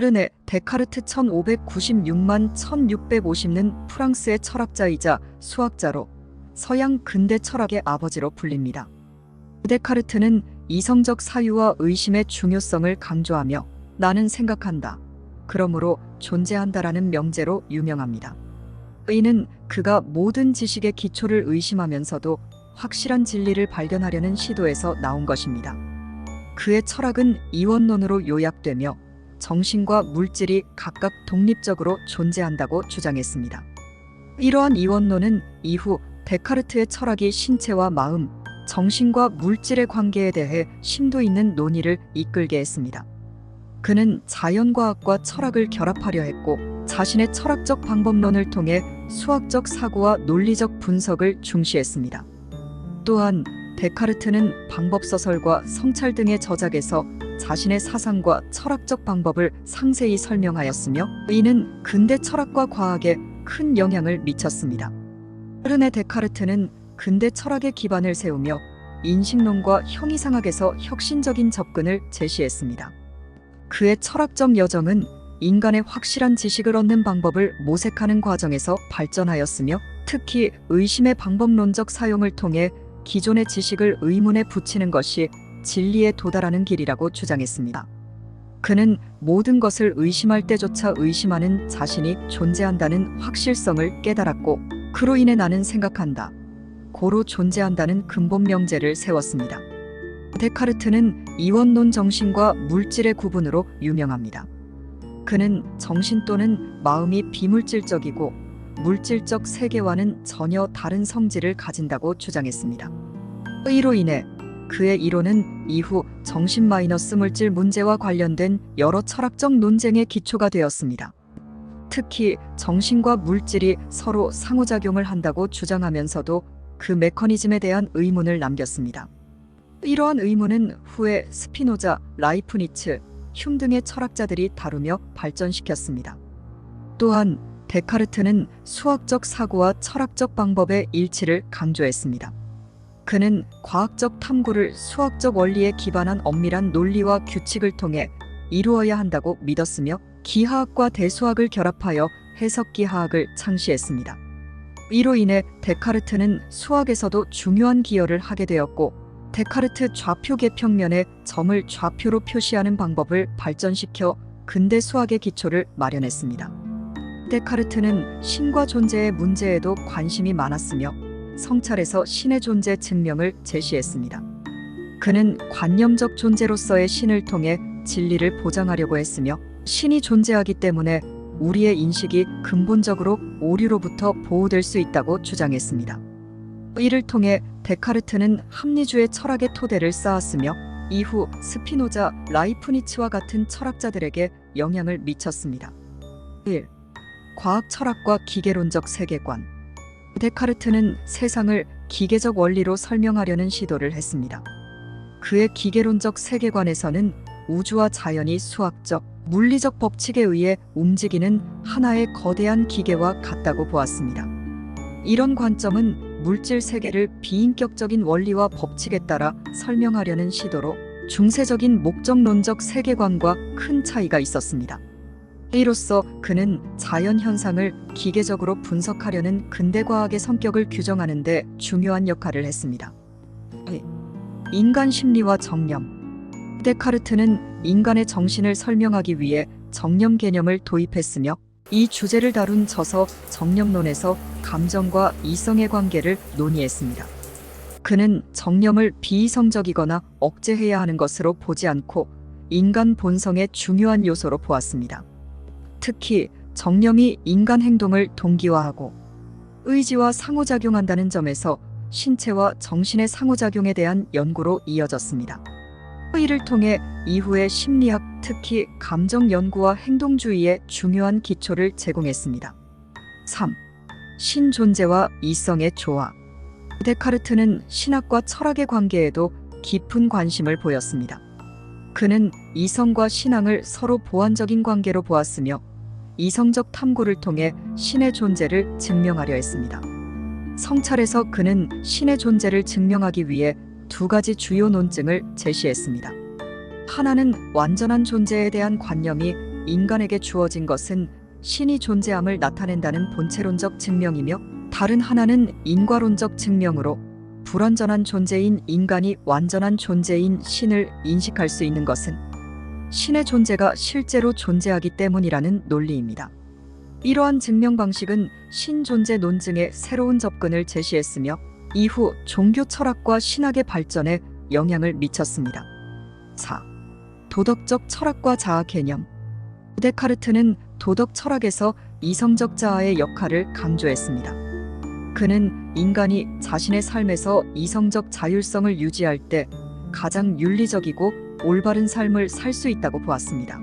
르네 데카르트 1596만 1650는 프랑스의 철학자이자 수학자로 서양 근대 철학의 아버지로 불립니다. 데카르트는 이성적 사유와 의심의 중요성을 강조하며 나는 생각한다, 그러므로 존재한다라는 명제로 유명합니다. 이는 그가 모든 지식의 기초를 의심하면서도 확실한 진리를 발견하려는 시도에서 나온 것입니다. 그의 철학은 이원론으로 요약되며 정신과 물질이 각각 독립적으로 존재한다고 주장했습니다. 이러한 이원론은 이후 데카르트의 철학이 신체와 마음, 정신과 물질의 관계에 대해 심도 있는 논의를 이끌게 했습니다. 그는 자연과학과 철학을 결합하려 했고 자신의 철학적 방법론을 통해 수학적 사고와 논리적 분석을 중시했습니다. 또한 데카르트는 방법서설과 성찰 등의 저작에서 자신의 사상과 철학적 방법을 상세히 설명하였으며 이는 근대 철학과 과학에 큰 영향을 미쳤습니다. 르네 데카르트는 근대 철학의 기반을 세우며 인식론과 형이상학에서 혁신적인 접근을 제시했습니다. 그의 철학적 여정은 인간의 확실한 지식을 얻는 방법을 모색하는 과정에서 발전하였으며 특히 의심의 방법론적 사용을 통해 기존의 지식을 의문에 붙이는 것이 진리에 도달하는 길이라고 주장했습니다. 그는 모든 것을 의심할 때조차 의심하는 자신이 존재한다는 확실성을 깨달았고 그로 인해 나는 생각한다, 고로 존재한다는 근본 명제를 세웠습니다. 데카르트는 이원론 정신과 물질의 구분으로 유명합니다. 그는 정신 또는 마음이 비물질적이고 물질적 세계와는 전혀 다른 성질을 가진다고 주장했습니다. 이로 인해 그의 이론은 이후 정신 마이너스 물질 문제와 관련된 여러 철학적 논쟁의 기초가 되었습니다. 특히 정신과 물질이 서로 상호작용을 한다고 주장하면서도 그 메커니즘에 대한 의문을 남겼습니다. 이러한 의문은 후에 스피노자, 라이프니츠, 흉 등의 철학자들이 다루며 발전시켰습니다. 또한 데카르트는 수학적 사고와 철학적 방법의 일치를 강조했습니다. 그는 과학적 탐구를 수학적 원리에 기반한 엄밀한 논리와 규칙을 통해 이루어야 한다고 믿었으며 기하학과 대수학을 결합하여 해석기하학을 창시했습니다. 이로 인해 데카르트는 수학에서도 중요한 기여를 하게 되었고 데카르트 좌표 개평면에 점을 좌표로 표시하는 방법을 발전시켜 근대 수학의 기초를 마련했습니다. 데카르트는 신과 존재의 문제에도 관심이 많았으며 성찰에서 신의 존재 증명을 제시했습니다. 그는 관념적 존재로서의 신을 통해 진리를 보장하려고 했으며 신이 존재하기 때문에 우리의 인식이 근본적으로 오류로부터 보호될 수 있다고 주장했습니다. 이를 통해 데카르트는 합리주의 철학의 토대를 쌓았으며 이후 스피노자, 라이프니츠와 같은 철학자들에게 영향을 미쳤습니다. 1. 과학 철학과 기계론적 세계관. 데카르트는 세상을 기계적 원리로 설명하려는 시도를 했습니다. 그의 기계론적 세계관에서는 우주와 자연이 수학적, 물리적 법칙에 의해 움직이는 하나의 거대한 기계와 같다고 보았습니다. 이런 관점은 물질 세계를 비인격적인 원리와 법칙에 따라 설명하려는 시도로 중세적인 목적론적 세계관과 큰 차이가 있었습니다. 이로써 그는 자연 현상을 기계적으로 분석하려는 근대 과학의 성격을 규정하는 데 중요한 역할을 했습니다. 인간 심리와 정념. 데카르트는 인간의 정신을 설명하기 위해 정념 개념을 도입했으며 이 주제를 다룬 저서 정념론에서 감정과 이성의 관계를 논의했습니다. 그는 정념을 비이성적이거나 억제해야 하는 것으로 보지 않고 인간 본성의 중요한 요소로 보았습니다. 특히 정념이 인간 행동을 동기화하고 의지와 상호작용한다는 점에서 신체와 정신의 상호작용에 대한 연구로 이어졌습니다. 이를 통해 이후의 심리학, 특히 감정 연구와 행동주의에 중요한 기초를 제공했습니다. 3. 신존재와 이성의 조화. 데카르트는 신학과 철학의 관계에도 깊은 관심을 보였습니다. 그는 이성과 신앙을 서로 보완적인 관계로 보았으며 이성적 탐구를 통해 신의 존재를 증명하려 했습니다. 성찰에서 그는 신의 존재를 증명하기 위해 두 가지 주요 논증을 제시했습니다. 하나는 완전한 존재에 대한 관념이 인간에게 주어진 것은 신이 존재함을 나타낸다는 본체론적 증명이며, 다른 하나는 인과론적 증명으로 불완전한 존재인 인간이 완전한 존재인 신을 인식할 수 있는 것은 신의 존재가 실제로 존재하기 때문이라는 논리입니다. 이러한 증명 방식은 신존재 논증의 새로운 접근을 제시했으며 이후 종교 철학과 신학의 발전에 영향을 미쳤습니다. 4. 도덕적 철학과 자아 개념. 데카르트는 도덕 철학에서 이성적 자아의 역할을 강조했습니다. 그는 인간이 자신의 삶에서 이성적 자율성을 유지할 때 가장 윤리적이고 올바른 삶을 살 수 있다고 보았습니다.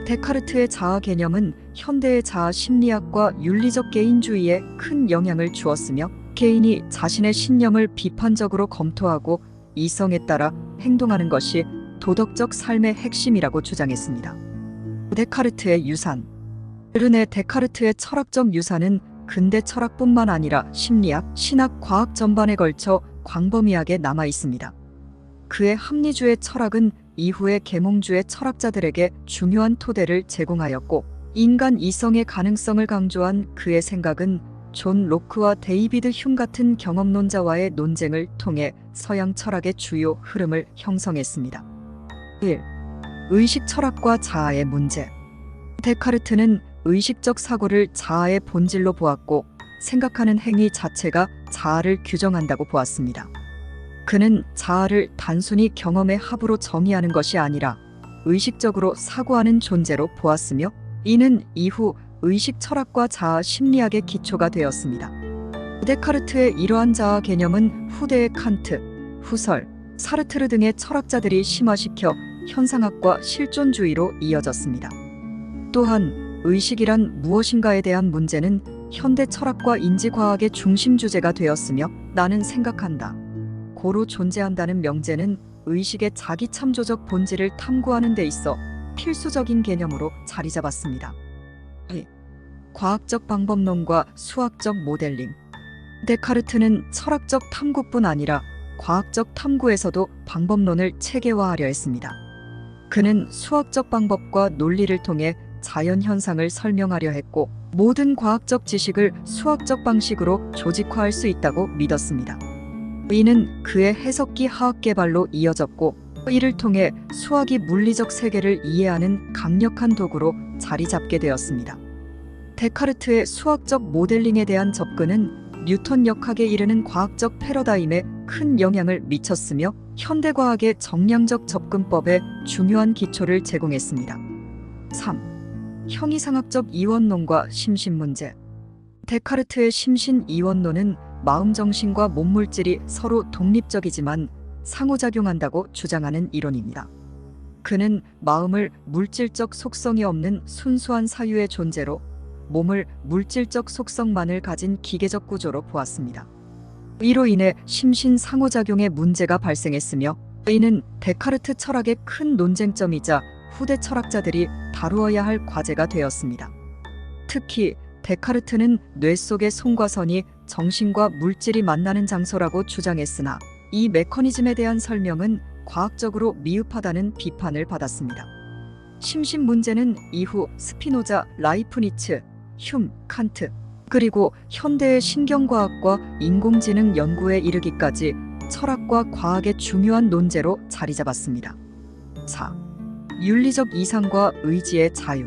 데카르트의 자아 개념은 현대의 자아 심리학과 윤리적 개인주의에 큰 영향을 주었으며, 개인이 자신의 신념을 비판적으로 검토하고 이성에 따라 행동하는 것이 도덕적 삶의 핵심이라고 주장했습니다. 데카르트의 유산. 르네 데카르트의 철학적 유산은 근대 철학뿐만 아니라 심리학, 신학, 과학 전반에 걸쳐 광범위하게 남아 있습니다. 그의 합리주의 철학은 이후의 계몽주의 철학자들에게 중요한 토대를 제공하였고, 인간 이성의 가능성을 강조한 그의 생각은 존 로크와 데이비드 흉 같은 경험론자와의 논쟁을 통해 서양 철학의 주요 흐름을 형성했습니다. 1. 의식 철학과 자아의 문제. 데카르트는 의식적 사고를 자아의 본질로 보았고, 생각하는 행위 자체가 자아를 규정한다고 보았습니다. 그는 자아를 단순히 경험의 합으로 정의하는 것이 아니라 의식적으로 사고하는 존재로 보았으며, 이는 이후 의식 철학과 자아 심리학의 기초가 되었습니다. 데카르트의 이러한 자아 개념은 후대의 칸트, 후설, 사르트르 등의 철학자들이 심화시켜 현상학과 실존주의로 이어졌습니다. 또한 의식이란 무엇인가에 대한 문제는 현대 철학과 인지과학의 중심 주제가 되었으며, 나는 생각한다, 고로 존재한다는 명제는 의식의 자기 참조적 본질을 탐구하는 데 있어 필수적인 개념으로 자리 잡았습니다. 과학적 방법론과 수학적 모델링. 데카르트는 철학적 탐구뿐 아니라 과학적 탐구에서도 방법론을 체계화하려 했습니다. 그는 수학적 방법과 논리를 통해 자연 현상을 설명하려 했고, 모든 과학적 지식을 수학적 방식으로 조직화할 수 있다고 믿었습니다. 이는 그의 해석기 화학 개발로 이어졌고, 이를 통해 수학이 물리적 세계를 이해하는 강력한 도구로 자리 잡게 되었습니다. 데카르트의 수학적 모델링에 대한 접근은 뉴턴 역학에 이르는 과학적 패러다임에 큰 영향을 미쳤으며, 현대 과학의 정량적 접근법에 중요한 기초를 제공했습니다. 3. 형이상학적 이원론과 심신문제. 데카르트의 심신-이원론은 마음정신과 몸물질이 서로 독립적이지만 상호작용한다고 주장하는 이론입니다. 그는 마음을 물질적 속성이 없는 순수한 사유의 존재로, 몸을 물질적 속성만을 가진 기계적 구조로 보았습니다. 이로 인해 심신 상호작용에 문제가 발생했으며, 이는 데카르트 철학의 큰 논쟁점이자 후대 철학자들이 다루어야 할 과제가 되었습니다. 특히 데카르트는 뇌 속의 손과 선이 정신과 물질이 만나는 장소라고 주장했으나, 이 메커니즘에 대한 설명은 과학적으로 미흡하다는 비판을 받았습니다. 심신 문제는 이후 스피노자, 라이프니츠, 흉, 칸트, 그리고 현대의 신경과학과 인공지능 연구에 이르기까지 철학과 과학의 중요한 논제로 자리 잡았습니다. 4. 윤리적 이상과 의지의 자유.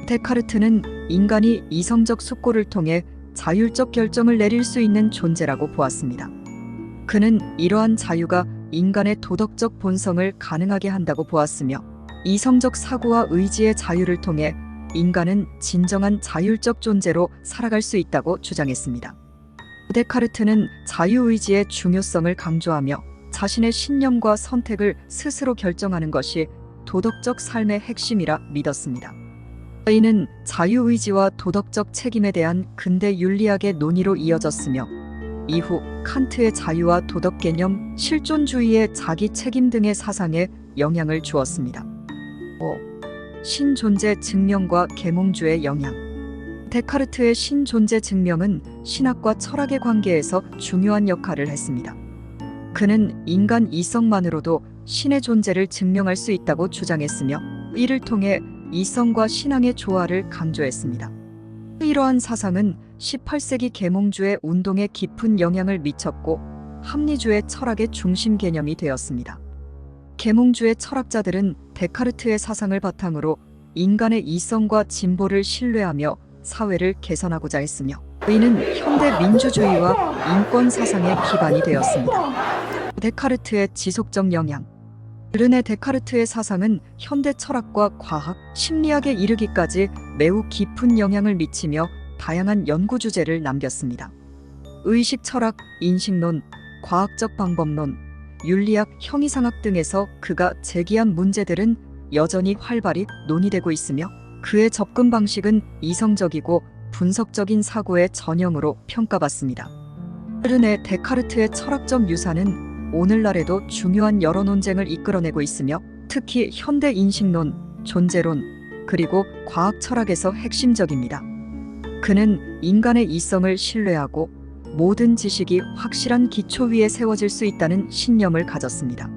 데카르트는 인간이 이성적 숙고를 통해 자율적 결정을 내릴 수 있는 존재라고 보았습니다. 그는 이러한 자유가 인간의 도덕적 본성을 가능하게 한다고 보았으며, 이성적 사고와 의지의 자유를 통해 인간은 진정한 자율적 존재로 살아갈 수 있다고 주장했습니다. 데카르트는 자유의지의 중요성을 강조하며, 자신의 신념과 선택을 스스로 결정하는 것이 도덕적 삶의 핵심이라 믿었습니다. 이는 자유의지와 도덕적 책임에 대한 근대 윤리학의 논의로 이어졌으며, 이후 칸트의 자유와 도덕 개념, 실존주의의 자기 책임 등의 사상에 영향을 주었습니다. 5. 신존재 증명과 계몽주의 영향. 데카르트의 신존재 증명은 신학과 철학의 관계에서 중요한 역할을 했습니다. 그는 인간 이성만으로도 신의 존재를 증명할 수 있다고 주장했으며, 이를 통해 이성과 신앙의 조화를 강조했습니다. 이러한 사상은 18세기 계몽주의 운동에 깊은 영향을 미쳤고 합리주의 철학의 중심 개념이 되었습니다. 계몽주의 철학자들은 데카르트의 사상을 바탕으로 인간의 이성과 진보를 신뢰하며 사회를 개선하고자 했으며, 이는 현대 민주주의와 인권 사상의 기반이 되었습니다. 데카르트의 지속적 영향. 르네 데카르트의 사상은 현대 철학과 과학, 심리학에 이르기까지 매우 깊은 영향을 미치며 다양한 연구 주제를 남겼습니다. 의식 철학, 인식론, 과학적 방법론, 윤리학, 형이상학 등에서 그가 제기한 문제들은 여전히 활발히 논의되고 있으며, 그의 접근 방식은 이성적이고 분석적인 사고의 전형으로 평가받습니다. 르네 데카르트의 철학적 유산은 오늘날에도 중요한 여러 논쟁을 이끌어내고 있으며, 특히 현대 인식론, 존재론, 그리고 과학 철학에서 핵심적입니다. 그는 인간의 이성을 신뢰하고 모든 지식이 확실한 기초 위에 세워질 수 있다는 신념을 가졌습니다.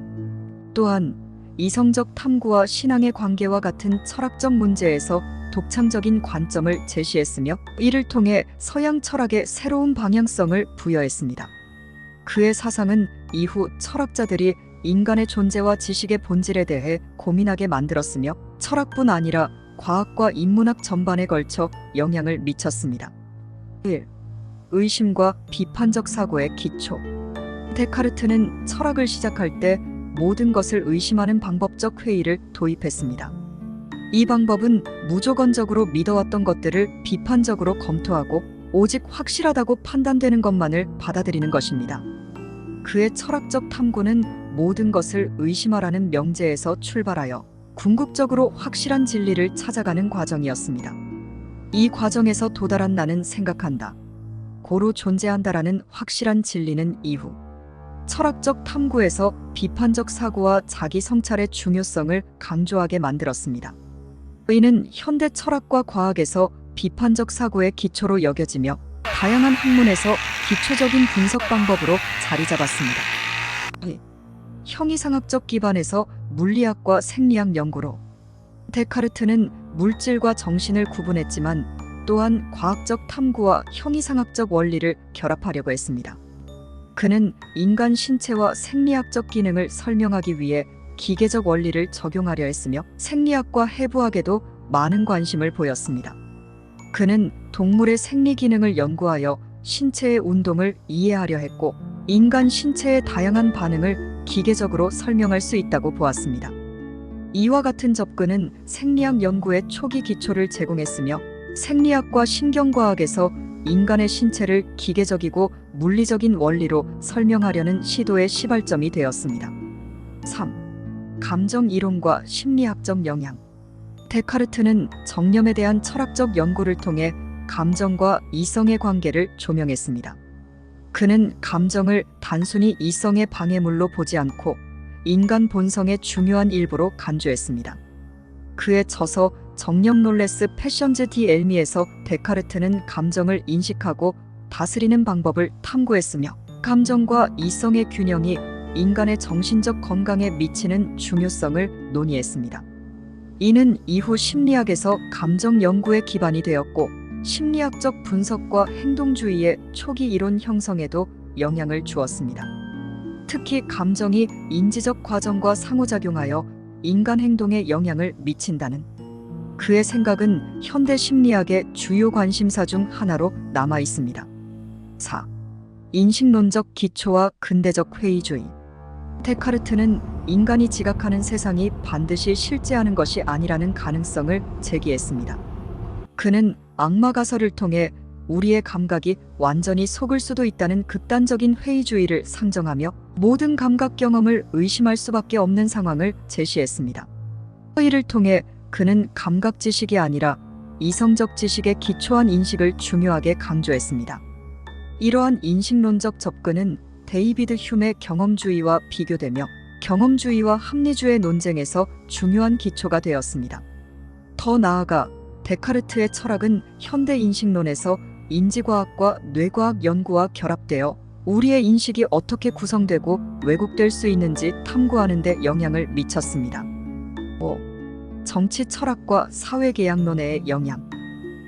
또한 이성적 탐구와 신앙의 관계와 같은 철학적 문제에서 독창적인 관점을 제시했으며, 이를 통해 서양 철학에 새로운 방향성을 부여했습니다. 그의 사상은 이후 철학자들이 인간의 존재와 지식의 본질에 대해 고민하게 만들었으며, 철학뿐 아니라 과학과 인문학 전반에 걸쳐 영향을 미쳤습니다. 1. 의심과 비판적 사고의 기초. 데카르트는 철학을 시작할 때 모든 것을 의심하는 방법적 회의를 도입했습니다. 이 방법은 무조건적으로 믿어왔던 것들을 비판적으로 검토하고 오직 확실하다고 판단되는 것만을 받아들이는 것입니다. 그의 철학적 탐구는 모든 것을 의심하라는 명제에서 출발하여 궁극적으로 확실한 진리를 찾아가는 과정이었습니다. 이 과정에서 도달한 나는 생각한다, 고로 존재한다라는 확실한 진리는 이후 철학적 탐구에서 비판적 사고와 자기 성찰의 중요성을 강조하게 만들었습니다. 이는 현대 철학과 과학에서 비판적 사고의 기초로 여겨지며 다양한 학문에서 기초적인 분석 방법으로 자리 잡았습니다. 형이상학적 기반에서 물리학과 생리학 연구로. 데카르트는 물질과 정신을 구분했지만 또한 과학적 탐구와 형이상학적 원리를 결합하려고 했습니다. 그는 인간 신체와 생리학적 기능을 설명하기 위해 기계적 원리를 적용하려 했으며, 생리학과 해부학에도 많은 관심을 보였습니다. 그는 동물의 생리 기능을 연구하여 신체의 운동을 이해하려 했고, 인간 신체의 다양한 반응을 기계적으로 설명할 수 있다고 보았습니다. 이와 같은 접근은 생리학 연구의 초기 기초를 제공했으며, 생리학과 신경과학에서 인간의 신체를 기계적이고 물리적인 원리로 설명하려는 시도의 시발점이 되었습니다. 3. 감정 이론과 심리학적 영향. 데카르트는 정념에 대한 철학적 연구를 통해 감정과 이성의 관계를 조명했습니다. 그는 감정을 단순히 이성의 방해물로 보지 않고 인간 본성의 중요한 일부로 간주했습니다. 그의 저서 정념 놀레스 패션즈 디 엘미에서 데카르트는 감정을 인식하고 다스리는 방법을 탐구했으며, 감정과 이성의 균형이 인간의 정신적 건강에 미치는 중요성을 논의했습니다. 이는 이후 심리학에서 감정 연구의 기반이 되었고, 심리학적 분석과 행동주의의 초기 이론 형성에도 영향을 주었습니다. 특히 감정이 인지적 과정과 상호작용하여 인간 행동에 영향을 미친다는 그의 생각은 현대 심리학의 주요 관심사 중 하나로 남아 있습니다. 4. 인식론적 기초와 근대적 회의주의. 데카르트는 인간이 지각하는 세상이 반드시 실제하는 것이 아니라는 가능성을 제기했습니다. 그는 악마 가설을 통해 우리의 감각이 완전히 속을 수도 있다는 극단적인 회의주의를 상정하며 모든 감각 경험을 의심할 수밖에 없는 상황을 제시했습니다. 회의를 통해 그는 감각 지식이 아니라 이성적 지식에 기초한 인식을 중요하게 강조했습니다. 이러한 인식론적 접근은 데이비드 휴메의 경험주의와 비교되며 경험주의와 합리주의 논쟁에서 중요한 기초가 되었습니다. 더 나아가 데카르트의 철학은 현대 인식론에서 인지과학과 뇌과학 연구와 결합되어 우리의 인식이 어떻게 구성되고 왜곡될 수 있는지 탐구하는 데 영향을 미쳤습니다. 5. 정치 철학과 사회계약론의 영향.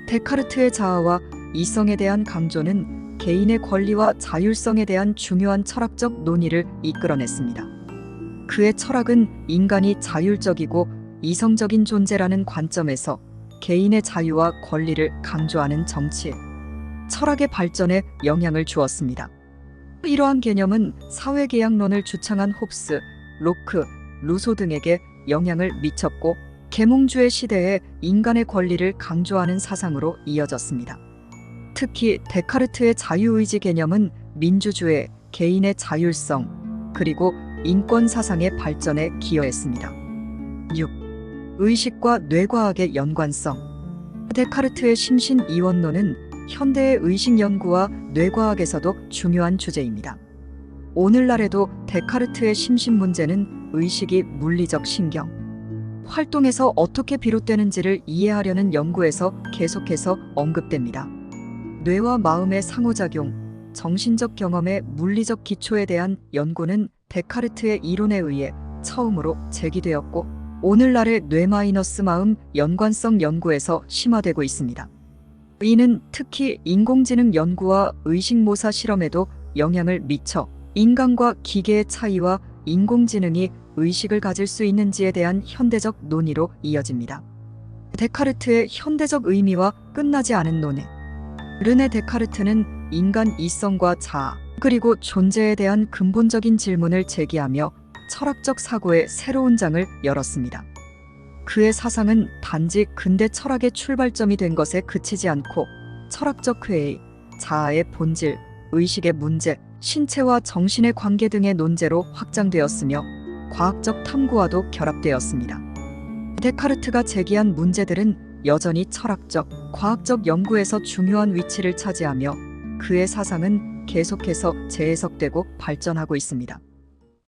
데카르트의 자아와 이성에 대한 강조는 개인의 권리와 자율성에 대한 중요한 철학적 논의를 이끌어냈습니다. 그의 철학은 인간이 자율적이고 이성적인 존재라는 관점에서 개인의 자유와 권리를 강조하는 정치, 철학의 발전에 영향을 주었습니다. 이러한 개념은 사회계약론을 주창한 홉스, 로크, 루소 등에게 영향을 미쳤고 계몽주의 시대에 인간의 권리를 강조하는 사상으로 이어졌습니다. 특히 데카르트의 자유의지 개념은 민주주의, 개인의 자율성, 그리고 인권 사상의 발전에 기여했습니다. 6. 의식과 뇌과학의 연관성. 데카르트의 심신이원론은 현대의 의식 연구와 뇌과학에서도 중요한 주제입니다. 오늘날에도 데카르트의 심신 문제는 의식이 물리적 신경 활동에서 어떻게 비롯되는지를 이해하려는 연구에서 계속해서 언급됩니다. 뇌와 마음의 상호작용, 정신적 경험의 물리적 기초에 대한 연구는 데카르트의 이론에 의해 처음으로 제기되었고 오늘날의 뇌-마음 연관성 연구에서 심화되고 있습니다. 이는 특히 인공지능 연구와 의식모사 실험에도 영향을 미쳐 인간과 기계의 차이와 인공지능이 의식을 가질 수 있는지에 대한 현대적 논의로 이어집니다. 데카르트의 현대적 의미와 끝나지 않은 논의. 르네 데카르트는 인간 이성과 자아, 그리고 존재에 대한 근본적인 질문을 제기하며 철학적 사고의 새로운 장을 열었습니다. 그의 사상은 단지 근대 철학의 출발점이 된 것에 그치지 않고 철학적 회의, 자아의 본질, 의식의 문제, 신체와 정신의 관계 등의 논제로 확장되었으며 과학적 탐구와도 결합되었습니다. 데카르트가 제기한 문제들은 여전히 철학적, 과학적 연구에서 중요한 위치를 차지하며 그의 사상은 계속해서 재해석되고 발전하고 있습니다.